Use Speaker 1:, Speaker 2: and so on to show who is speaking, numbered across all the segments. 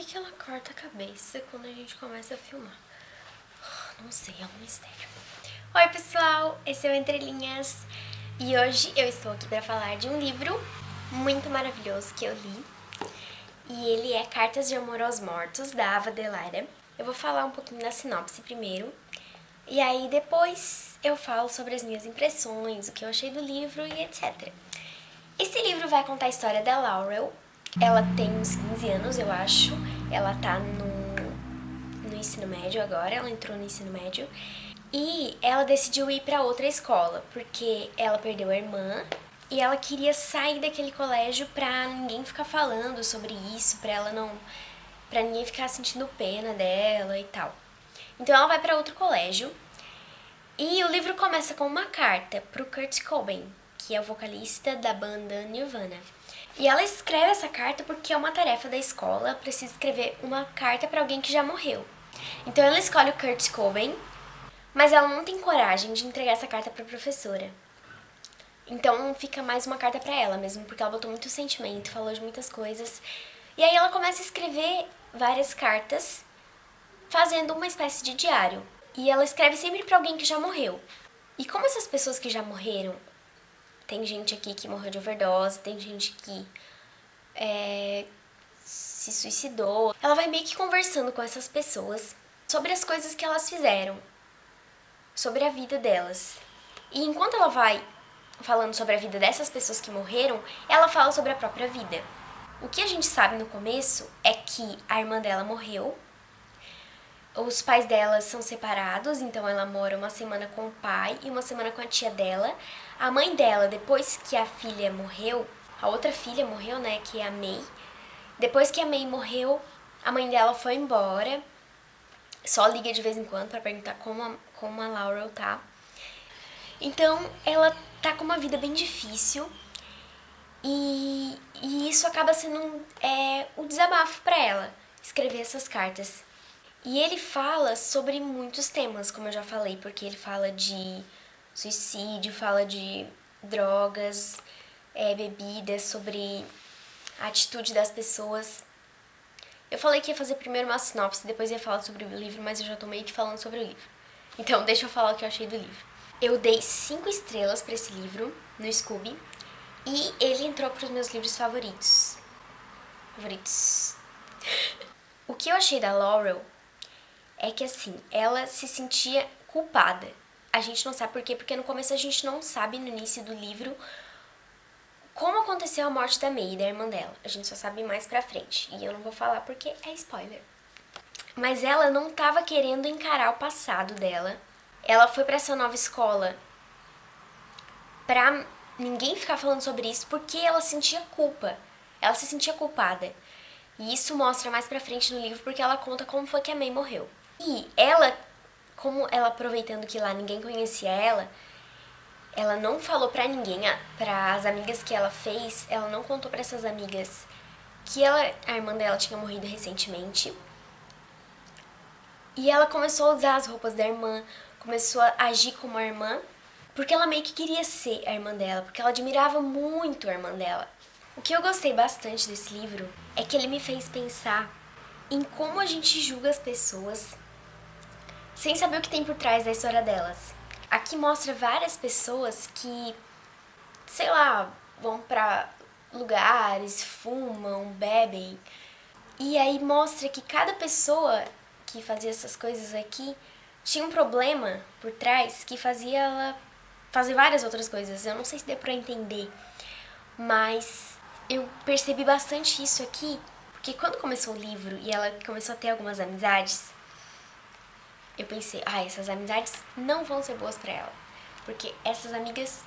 Speaker 1: que ela corta a cabeça quando a gente começa a filmar? Não sei, é um mistério. Oi pessoal, esse é o Entre Linhas e hoje eu estou aqui para falar de um livro muito maravilhoso que eu li. E ele é Cartas de Amor aos Mortos, da Ava Delara. Eu vou falar um pouquinho da sinopse primeiro, e aí depois eu falo sobre as minhas impressões, o que eu achei do livro e etc. Esse livro vai contar a história da Laurel. Ela tem uns 15 anos, eu acho. Ela tá no ensino médio agora, ela entrou no ensino médio. E ela decidiu ir pra outra escola, porque ela perdeu a irmã e ela queria sair daquele colégio pra ninguém ficar falando sobre isso, pra ninguém ficar sentindo pena dela e tal. Então ela vai pra outro colégio e o livro começa com uma carta pro Kurt Cobain, que é o vocalista da banda Nirvana. E ela escreve essa carta porque é uma tarefa da escola, ela precisa escrever uma carta pra alguém que já morreu. Então ela escolhe o Kurt Cobain, mas ela não tem coragem de entregar essa carta pra professora. Então fica mais uma carta pra ela mesmo, porque ela botou muito sentimento, falou de muitas coisas. E aí ela começa a escrever várias cartas, fazendo uma espécie de diário. E ela escreve sempre pra alguém que já morreu. E como essas pessoas que já morreram, tem gente aqui que morreu de overdose, tem gente que se suicidou, ela vai meio que conversando com essas pessoas sobre as coisas que elas fizeram, sobre a vida delas. E enquanto ela vai falando sobre a vida dessas pessoas que morreram, ela fala sobre a própria vida. O que a gente sabe no começo é que a irmã dela morreu, os pais dela são separados, então ela mora uma semana com o pai e uma semana com a tia dela. A mãe dela, depois que a filha morreu, a outra filha morreu, né, que é a May. Depois que a May morreu, a mãe dela foi embora. Só liga de vez em quando pra perguntar como a Laurel tá. Então, ela tá com uma vida bem difícil. E isso acaba sendo um desabafo pra ela, escrever essas cartas. E ele fala sobre muitos temas, como eu já falei, porque ele fala de suicídio, fala de drogas, bebidas, sobre a atitude das pessoas. Eu falei que ia fazer primeiro uma sinopse, depois ia falar sobre o livro, mas eu já tô meio que falando sobre o livro. Então, deixa eu falar o que eu achei do livro. Eu dei 5 estrelas pra esse livro no Scooby e ele entrou pros meus livros favoritos. O que eu achei da Laurel é que, assim, ela se sentia culpada. A gente não sabe por quê, porque no começo a gente não sabe, no início do livro, como aconteceu a morte da May, da irmã dela. A gente só sabe mais pra frente. E eu não vou falar porque é spoiler. Mas ela não tava querendo encarar o passado dela. Ela foi pra essa nova escola pra ninguém ficar falando sobre isso, porque ela sentia culpa. Ela se sentia culpada. E isso mostra mais pra frente no livro, porque ela conta como foi que a May morreu. E ela, como ela aproveitando que lá ninguém conhecia ela não falou pra ninguém, para as amigas que ela fez, ela não contou pra essas amigas que a irmã dela tinha morrido recentemente. E ela começou a usar as roupas da irmã, começou a agir como a irmã, porque ela meio que queria ser a irmã dela, porque ela admirava muito a irmã dela. O que eu gostei bastante desse livro é que ele me fez pensar em como a gente julga as pessoas sem saber o que tem por trás da história delas. Aqui mostra várias pessoas que, sei lá, vão pra lugares, fumam, bebem. E aí mostra que cada pessoa que fazia essas coisas aqui tinha um problema por trás que fazia ela fazer várias outras coisas. Eu não sei se deu pra entender, mas eu percebi bastante isso aqui, porque quando começou o livro e ela começou a ter algumas amizades, eu pensei, essas amizades não vão ser boas pra ela, porque essas amigas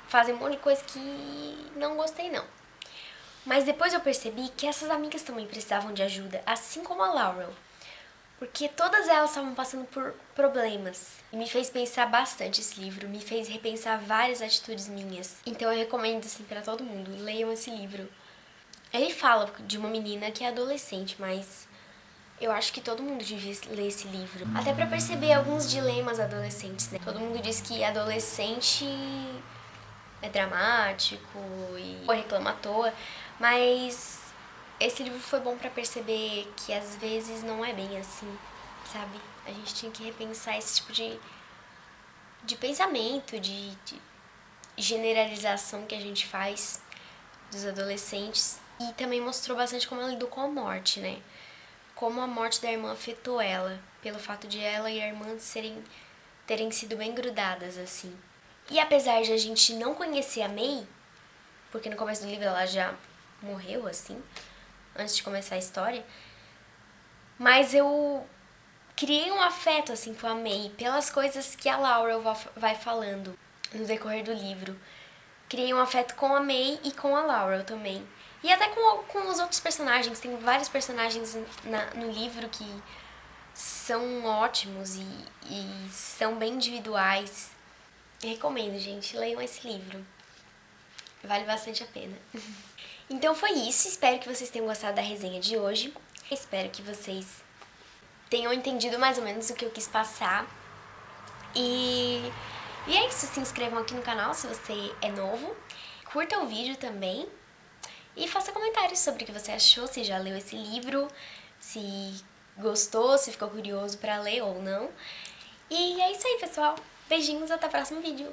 Speaker 1: fazem um monte de coisa que não gostei não. Mas depois eu percebi que essas amigas também precisavam de ajuda, assim como a Laurel, porque todas elas estavam passando por problemas. E me fez pensar bastante esse livro, me fez repensar várias atitudes minhas. Então eu recomendo assim pra todo mundo, leiam esse livro. Ele fala de uma menina que é adolescente, mas eu acho que todo mundo devia ler esse livro. Até pra perceber alguns dilemas adolescentes, né? Todo mundo diz que adolescente é dramático e reclama à toa, mas esse livro foi bom pra perceber que às vezes não é bem assim, sabe? A gente tinha que repensar esse tipo de pensamento, de generalização que a gente faz dos adolescentes. E também mostrou bastante como ela lidou com a morte, né? Como a morte da irmã afetou ela, pelo fato de ela e a irmã terem sido bem grudadas, assim. E apesar de a gente não conhecer a May, porque no começo do livro ela já morreu, assim, antes de começar a história, mas eu criei um afeto, assim, com a May, pelas coisas que a Laura vai falando no decorrer do livro. Criei um afeto com a May e com a Laura também. E até com os outros personagens. Tem vários personagens no livro que são ótimos e são bem individuais. Recomendo, gente. Leiam esse livro. Vale bastante a pena. Então foi isso. Espero que vocês tenham gostado da resenha de hoje. Espero que vocês tenham entendido mais ou menos o que eu quis passar. E é isso. Se inscrevam aqui no canal se você é novo. Curta o vídeo também. E faça comentários sobre o que você achou, se já leu esse livro, se gostou, se ficou curioso pra ler ou não. E é isso aí, pessoal. Beijinhos, até o próximo vídeo.